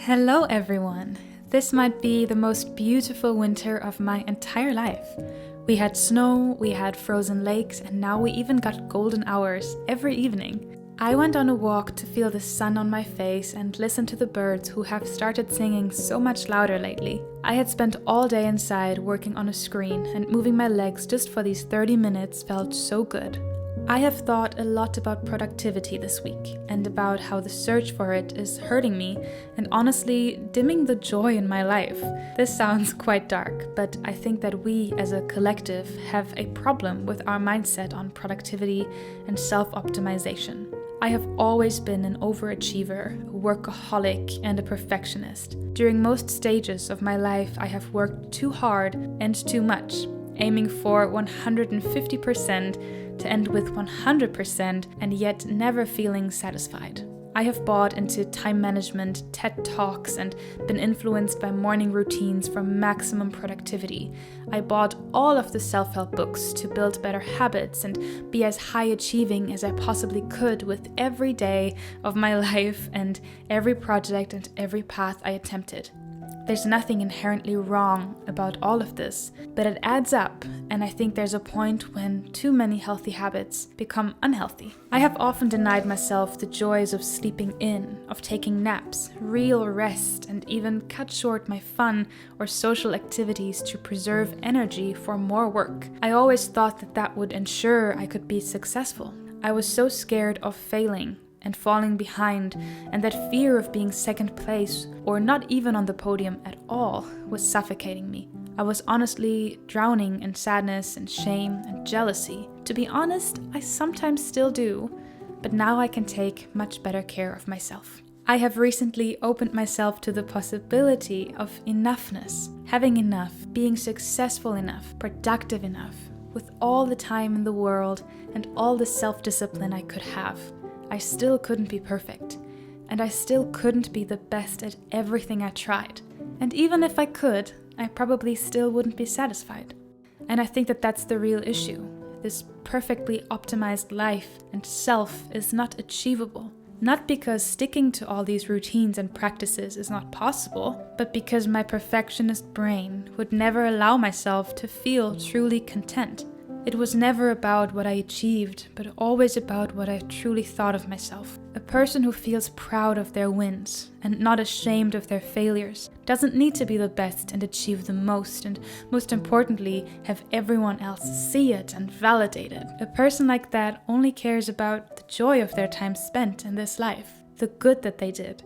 Hello everyone! This might be the most beautiful winter of my entire life. We had snow, we had frozen lakes, and now we even got golden hours every evening. I went on a walk to feel the sun on my face and listen to the birds who have started singing so much louder lately. I had spent all day inside working on a screen, and moving my legs just for these 30 minutes felt so good. I have thought a lot about productivity this week and about how the search for it is hurting me and honestly dimming the joy in my life. This sounds quite dark, but I think that we as a collective have a problem with our mindset on productivity and self-optimization. I have always been an overachiever, a workaholic, and a perfectionist. During most stages of my life, I have worked too hard and too much, aiming for 150% to end with 100% and yet never feeling satisfied. I have bought into time management, TED Talks, and been influenced by morning routines for maximum productivity. I bought all of the self-help books to build better habits and be as high achieving as I possibly could with every day of my life and every project and every path I attempted. There's nothing inherently wrong about all of this, but it adds up, and I think there's a point when too many healthy habits become unhealthy. I have often denied myself the joys of sleeping in, of taking naps, real rest, and even cut short my fun or social activities to preserve energy for more work. I always thought that that would ensure I could be successful. I was so scared of failing and falling behind, and that fear of being second place or not even on the podium at all was suffocating me. I was honestly drowning in sadness and shame and jealousy. To be honest, I sometimes still do, but now I can take much better care of myself. I have recently opened myself to the possibility of enoughness, having enough, being successful enough, productive enough, with all the time in the world and all the self-discipline I could have. I still couldn't be perfect, and I still couldn't be the best at everything I tried. And even if I could, I probably still wouldn't be satisfied. And I think that that's the real issue. This perfectly optimized life and self is not achievable. Not because sticking to all these routines and practices is not possible, but because my perfectionist brain would never allow myself to feel truly content. It was never about what I achieved, but always about what I truly thought of myself. A person who feels proud of their wins and not ashamed of their failures doesn't need to be the best and achieve the most, and most importantly, have everyone else see it and validate it. A person like that only cares about the joy of their time spent in this life, the good that they did,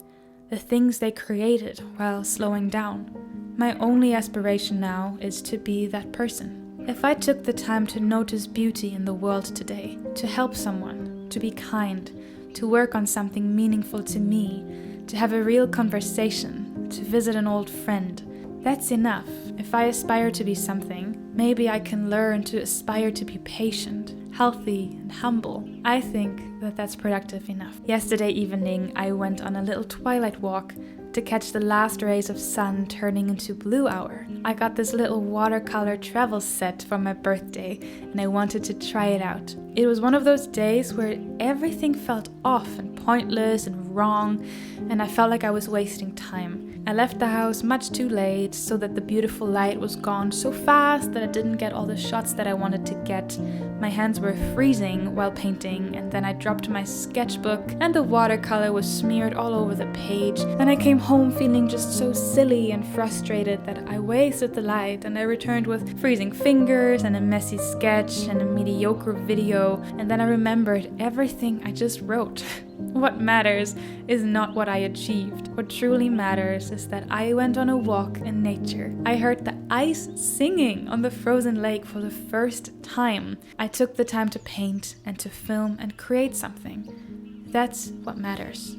the things they created while slowing down. My only aspiration now is to be that person. If I took the time to notice beauty in the world today, to help someone, to be kind, to work on something meaningful to me, to have a real conversation, to visit an old friend, that's enough. If I aspire to be something, maybe I can learn to aspire to be patient, healthy, and humble. I think that that's productive enough. Yesterday evening, I went on a little twilight walk to catch the last rays of sun turning into blue hour. I got this little watercolor travel set for my birthday, and I wanted to try it out. It was one of those days where everything felt off and pointless and wrong, and I felt like I was wasting time. I left the house much too late so that the beautiful light was gone so fast that I didn't get all the shots that I wanted to get. My hands were freezing while painting, and then I dropped my sketchbook and the watercolor was smeared all over the page. Then I came home feeling just so silly and frustrated that I wasted the light, and I returned with freezing fingers and a messy sketch and a mediocre video, and then I remembered everything I just wrote. What matters is not what I achieved. What truly matters is that I went on a walk in nature. I heard the ice singing on the frozen lake for the first time. I took the time to paint and to film and create something. That's what matters.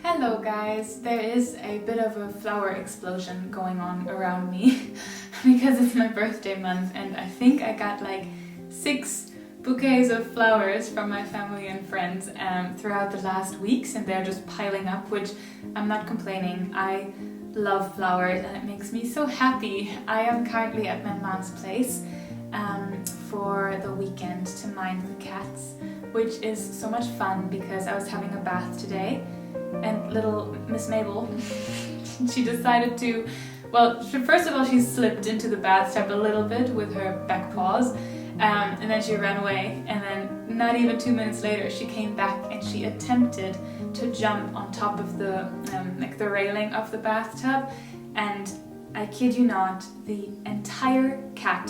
Hello guys, there is a bit of a flower explosion going on around me because it's my birthday month, and I think I got like 6 bouquets of flowers from my family and friends throughout the last weeks, and they're just piling up, which I'm not complaining. I love flowers and it makes me so happy. I am currently at my mom's place for the weekend to mind the cats, which is so much fun because I was having a bath today and little Miss Mabel, she decided to, well, first of all, she slipped into the bathtub a little bit with her back paws, and then she ran away, and then not even 2 minutes later, she came back and she attempted to jump on top of the like the railing of the bathtub, and I kid you not, the entire cat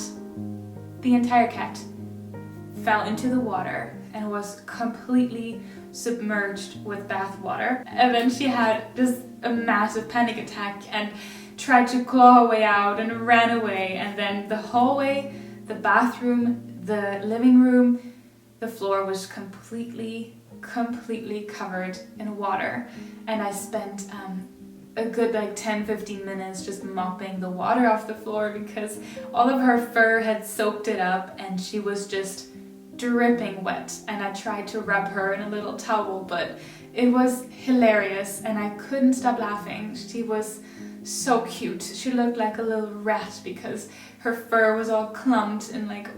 fell into the water and was completely submerged with bath water. And then she had just a massive panic attack and tried to claw her way out and ran away. And then the hallway, the bathroom, the living room, the floor was completely covered in water. And I spent a good 10-15 minutes just mopping the water off the floor because all of her fur had soaked it up and she was just dripping wet. And I tried to rub her in a little towel, but it was hilarious and I couldn't stop laughing. She was so cute. She looked like a little rat because her fur was all clumped and like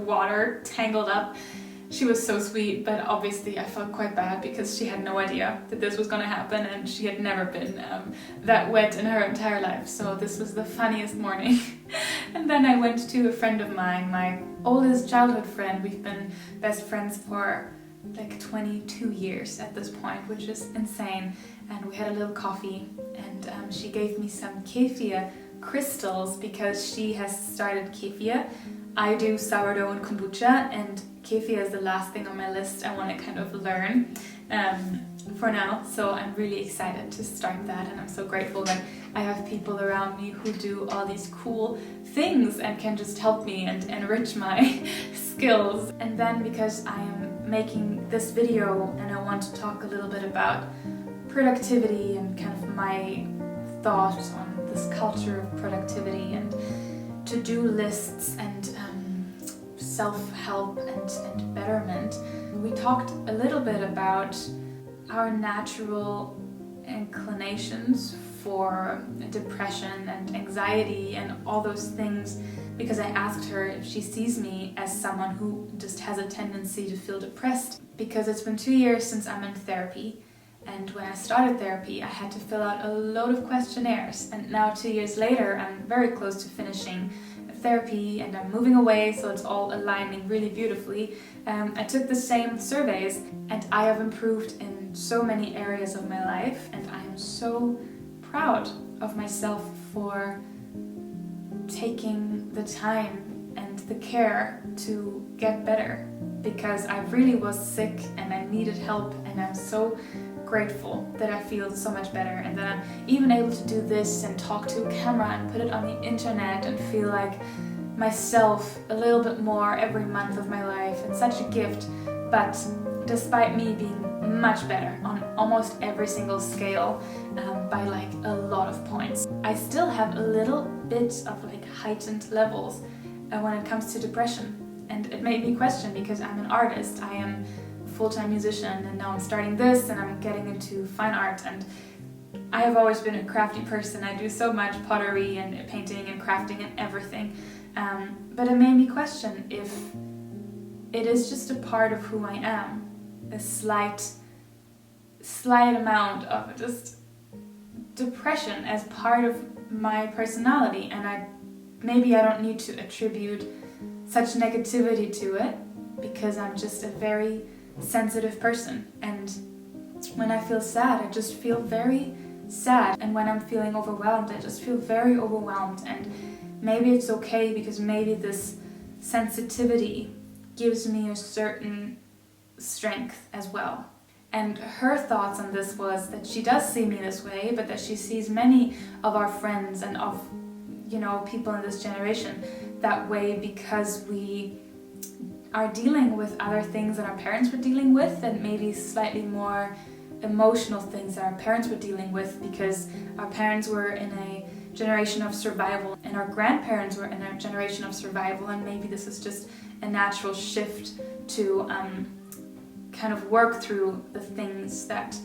water tangled up. She was so sweet, but obviously I felt quite bad because she had no idea that this was going to happen and she had never been that wet in her entire life. So this was the funniest morning. And then I went to a friend of mine, my oldest childhood friend. We've been best friends for like 22 years at this point, which is insane. And we had a little coffee and she gave me some kefir crystals because she has started kefir. I do sourdough and kombucha, and kefir is the last thing on my list I want to kind of learn for now. So I'm really excited to start that, and I'm so grateful that I have people around me who do all these cool things and can just help me and enrich my skills. And then because I am making this video and I want to talk a little bit about productivity and kind of my thoughts on this culture of productivity and to-do lists and self-help and betterment, we talked a little bit about our natural inclinations for depression and anxiety and all those things, because I asked her if she sees me as someone who just has a tendency to feel depressed, because it's been 2 years since I'm in therapy. And when I started therapy, I had to fill out a load of questionnaires. And now 2 years later, I'm very close to finishing therapy and I'm moving away, so it's all aligning really beautifully. I took the same surveys and I have improved in so many areas of my life, and I am so proud of myself for taking the time and the care to get better, because I really was sick and I needed help, and I'm so grateful that I feel so much better and that I'm even able to do this and talk to a camera and put it on the internet and feel like myself a little bit more every month of my life. It's such a gift. But despite me being much better on almost every single scale by like a lot of points, I still have a little bit of like heightened levels when it comes to depression. And it made me question, because I'm an artist, I am full-time musician, and now I'm starting this and I'm getting into fine art, and I have always been a crafty person. I do so much pottery and painting and crafting and everything, but it made me question if it is just a part of who I am, a slight amount of just depression as part of my personality, and maybe I don't need to attribute such negativity to it, because I'm just a very sensitive person, and when I feel sad, I just feel very sad, and when I'm feeling overwhelmed, I just feel very overwhelmed. And maybe it's okay, because maybe this sensitivity gives me a certain strength as well. And her thoughts on this was that she does see me this way, but that she sees many of our friends and of people in this generation that way, because we are dealing with other things that our parents were dealing with, and maybe slightly more emotional things that our parents were dealing with, because our parents were in a generation of survival and our grandparents were in a generation of survival, and maybe this is just a natural shift to kind of work through the things that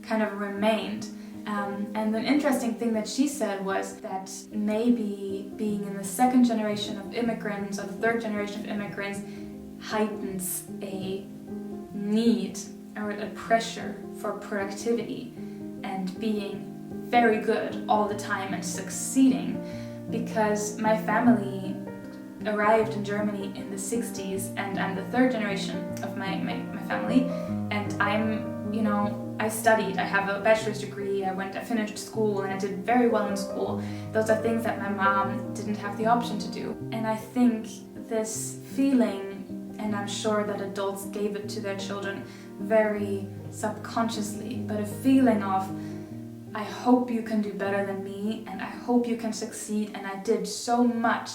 kind of remained. And an interesting thing that she said was that maybe being in the second generation of immigrants or the third generation of immigrants heightens a need, or a pressure for productivity and being very good all the time and succeeding, because my family arrived in Germany in the 60s and I'm the third generation of my family, and I studied, I have a bachelor's degree, I finished school and I did very well in school. Those are things that my mom didn't have the option to do. And I think this feeling, and I'm sure that adults gave it to their children very subconsciously, but a feeling of, I hope you can do better than me, and I hope you can succeed, and I did so much,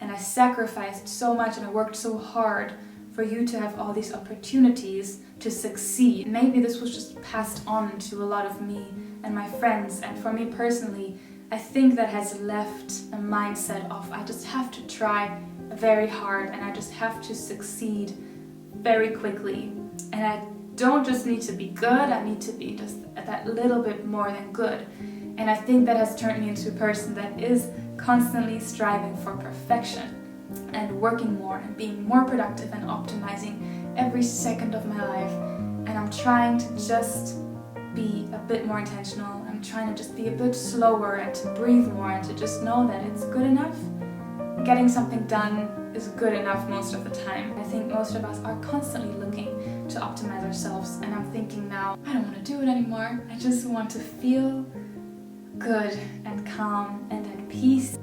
and I sacrificed so much, and I worked so hard for you to have all these opportunities to succeed. Maybe this was just passed on to a lot of me and my friends, and for me personally, I think that has left a mindset of I just have to try very hard and I just have to succeed very quickly. And I don't just need to be good, I need to be just that little bit more than good. And I think that has turned me into a person that is constantly striving for perfection and working more and being more productive and optimizing every second of my life. And I'm trying to just be a bit more intentional. I'm trying to just be a bit slower and to breathe more and to just know that it's good enough. Getting something done is good enough most of the time. I think most of us are constantly looking to optimize ourselves, and I'm thinking now, I don't want to do it anymore. I just want to feel good and calm and at peace.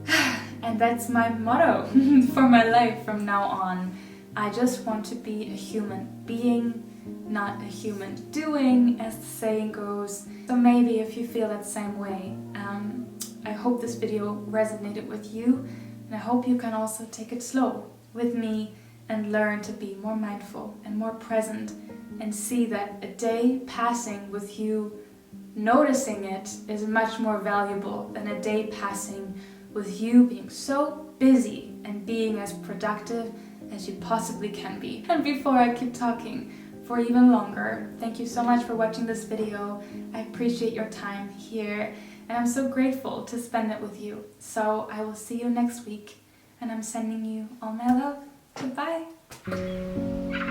And that's my motto for my life from now on. I just want to be a human being, not a human doing, as the saying goes. So maybe if you feel that same way, I hope this video resonated with you, and I hope you can also take it slow with me and learn to be more mindful and more present and see that a day passing with you noticing it is much more valuable than a day passing with you being so busy and being as productive as you possibly can be. And before I keep talking for even longer, thank you so much for watching this video. I appreciate your time here, and I'm so grateful to spend it with you. So I will see you next week, and I'm sending you all my love. Goodbye.